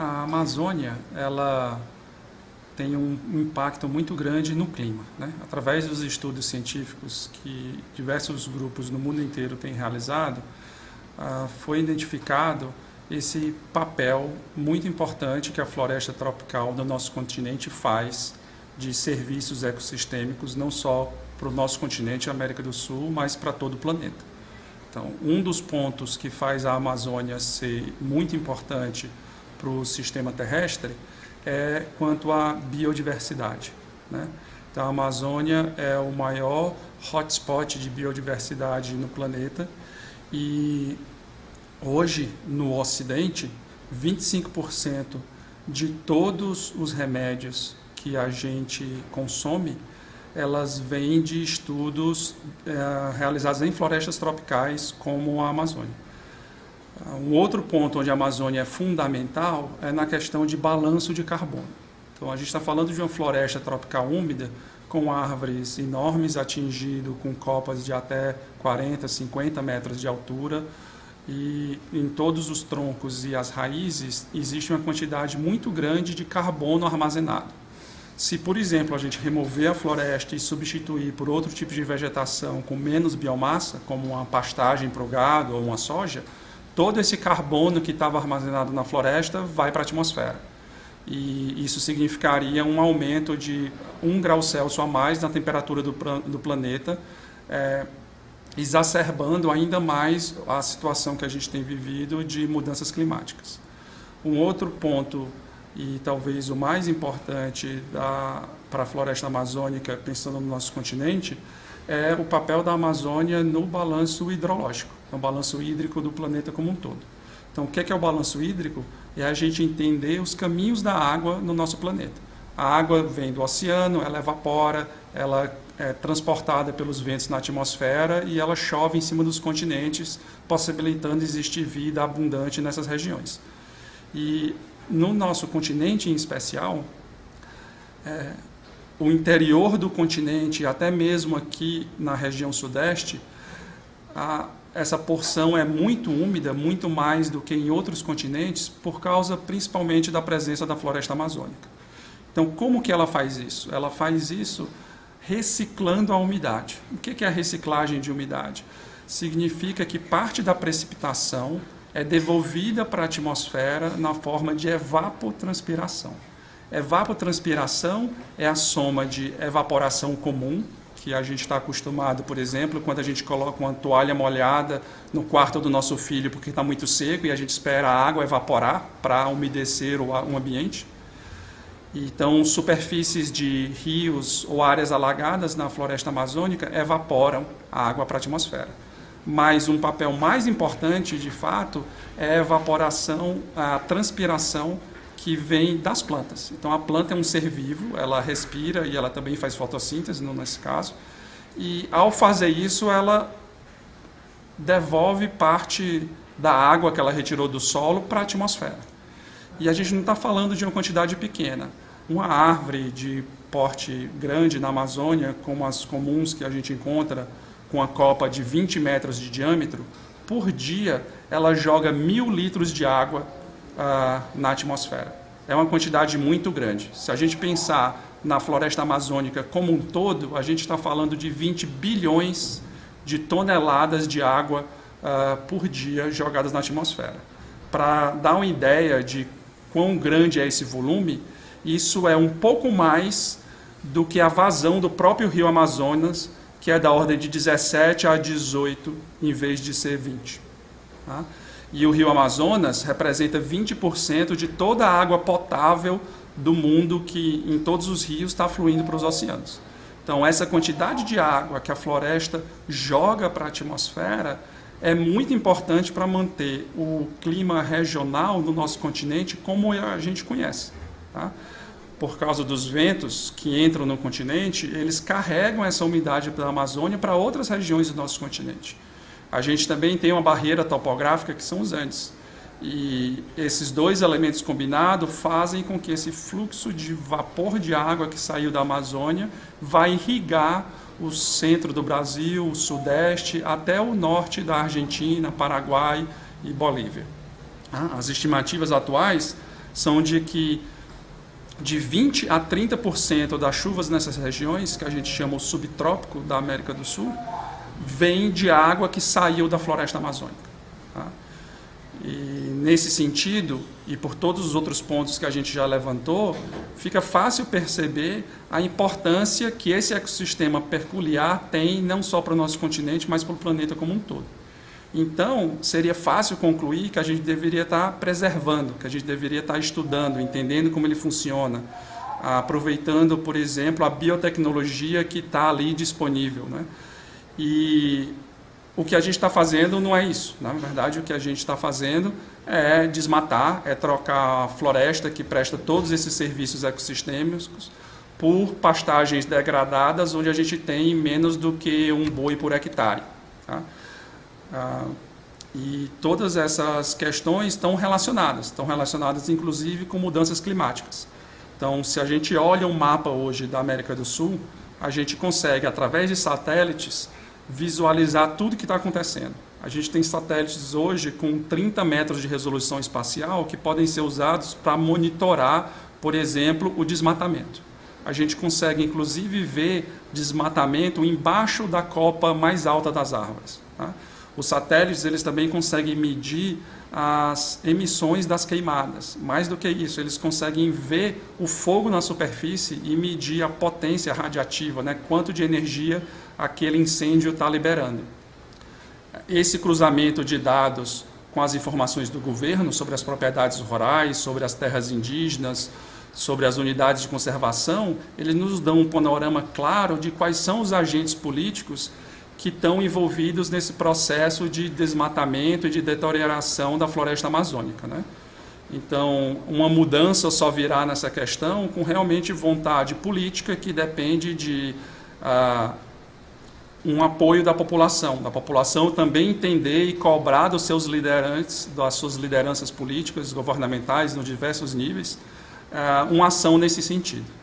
A Amazônia, ela tem um impacto muito grande no clima, né? Através dos estudos científicos que diversos grupos no mundo inteiro têm realizado, foi identificado esse papel muito importante que a floresta tropical do nosso continente faz de serviços ecossistêmicos, não só para o nosso continente, a América do Sul, mas para todo o planeta. Então, um dos pontos que faz a Amazônia ser muito importante para o sistema terrestre é quanto à biodiversidade, né? Então, a Amazônia é o maior hotspot de biodiversidade no planeta e hoje, no Ocidente, 25% de todos os remédios que a gente consome, elas vêm de estudos realizados em florestas tropicais como a Amazônia. Um outro ponto onde a Amazônia é fundamental é na questão de balanço de carbono. Então, a gente está falando de uma floresta tropical úmida com árvores enormes atingindo com copas de até 40, 50 metros de altura, e em todos os troncos e as raízes existe uma quantidade muito grande de carbono armazenado. Se, por exemplo, a gente remover a floresta e substituir por outro tipo de vegetação com menos biomassa, como uma pastagem para o gado ou uma soja, todo esse carbono que estava armazenado na floresta vai para a atmosfera. E isso significaria um aumento de 1 grau Celsius a mais na temperatura do planeta, exacerbando ainda mais a situação que a gente tem vivido de mudanças climáticas. Um outro ponto, e talvez o mais importante para a floresta amazônica, pensando no nosso continente, é o papel da Amazônia no balanço hidrológico, no balanço hídrico do planeta como um todo. Então, o que é o balanço hídrico? É a gente entender os caminhos da água no nosso planeta. A água vem do oceano, ela evapora, ela é transportada pelos ventos na atmosfera e ela chove em cima dos continentes, possibilitando existir vida abundante nessas regiões. E no nosso continente em especial, o interior do continente, até mesmo aqui na região sudeste, essa porção é muito úmida, muito mais do que em outros continentes, por causa principalmente da presença da floresta amazônica. Então, como que ela faz isso? Ela faz isso reciclando a umidade. O que é a reciclagem de umidade? Significa que parte da precipitação é devolvida para a atmosfera na forma de evapotranspiração. Evapotranspiração é a soma de evaporação comum, que a gente está acostumado, por exemplo, quando a gente coloca uma toalha molhada no quarto do nosso filho porque está muito seco e a gente espera a água evaporar para umedecer o ambiente. Então, superfícies de rios ou áreas alagadas na floresta amazônica evaporam a água para a atmosfera. Mas um papel mais importante, de fato, é a evaporação, a transpiração que vem das plantas. Então, a planta é um ser vivo, ela respira e ela também faz fotossíntese, nesse caso. E, ao fazer isso, ela devolve parte da água que ela retirou do solo para a atmosfera. E a gente não está falando de uma quantidade pequena. Uma árvore de porte grande na Amazônia, como as comuns que a gente encontra, com a copa de 20 metros de diâmetro, por dia ela joga 1.000 litros de água na atmosfera. É uma quantidade muito grande. Se a gente pensar na floresta amazônica como um todo, a gente está falando de 20 bilhões de toneladas de água por dia jogadas na atmosfera. Para dar uma ideia de quão grande é esse volume, isso é um pouco mais do que a vazão do próprio rio Amazonas, que é da ordem de 17 a 18, em vez de ser 20. Tá? E o rio Amazonas representa 20% de toda a água potável do mundo, que em todos os rios está fluindo para os oceanos. Então, essa quantidade de água que a floresta joga para a atmosfera é muito importante para manter o clima regional do nosso continente como a gente conhece. Tá? Por causa dos ventos que entram no continente, eles carregam essa umidade da Amazônia para outras regiões do nosso continente. A gente também tem uma barreira topográfica que são os Andes. E esses dois elementos combinados fazem com que esse fluxo de vapor de água que saiu da Amazônia vai irrigar o centro do Brasil, o sudeste, até o norte da Argentina, Paraguai e Bolívia. As estimativas atuais são de que de 20% a 30% das chuvas nessas regiões, que a gente chama o subtrópico da América do Sul, vem de água que saiu da floresta amazônica. Tá? E nesse sentido, e por todos os outros pontos que a gente já levantou, fica fácil perceber a importância que esse ecossistema peculiar tem não só para o nosso continente, mas para o planeta como um todo. Então, seria fácil concluir que a gente deveria estar preservando, que a gente deveria estar estudando, entendendo como ele funciona, aproveitando, por exemplo, a biotecnologia que está ali disponível, né? E o que a gente está fazendo não é isso. Na verdade, o que a gente está fazendo é desmatar, é trocar a floresta que presta todos esses serviços ecossistêmicos por pastagens degradadas, onde a gente tem menos do que um boi por hectare. Tá? E todas essas questões estão relacionadas inclusive com mudanças climáticas. Então, se a gente olha um mapa hoje da América do Sul, a gente consegue, através de satélites, visualizar tudo que está acontecendo. A gente tem satélites hoje com 30 metros de resolução espacial que podem ser usados para monitorar, por exemplo, o desmatamento. A gente consegue, inclusive, ver desmatamento embaixo da copa mais alta das árvores. Tá? Os satélites eles também conseguem medir as emissões das queimadas. Mais do que isso, eles conseguem ver o fogo na superfície e medir a potência radiativa, né? Quanto de energia aquele incêndio está liberando. Esse cruzamento de dados com as informações do governo sobre as propriedades rurais, sobre as terras indígenas, sobre as unidades de conservação, eles nos dão um panorama claro de quais são os agentes políticos que estão envolvidos nesse processo de desmatamento e de deterioração da floresta amazônica, né? Então, uma mudança só virá nessa questão com realmente vontade política que depende de um apoio da população também entender e cobrar dos seus liderantes, das suas lideranças políticas, governamentais, nos diversos níveis, uma ação nesse sentido.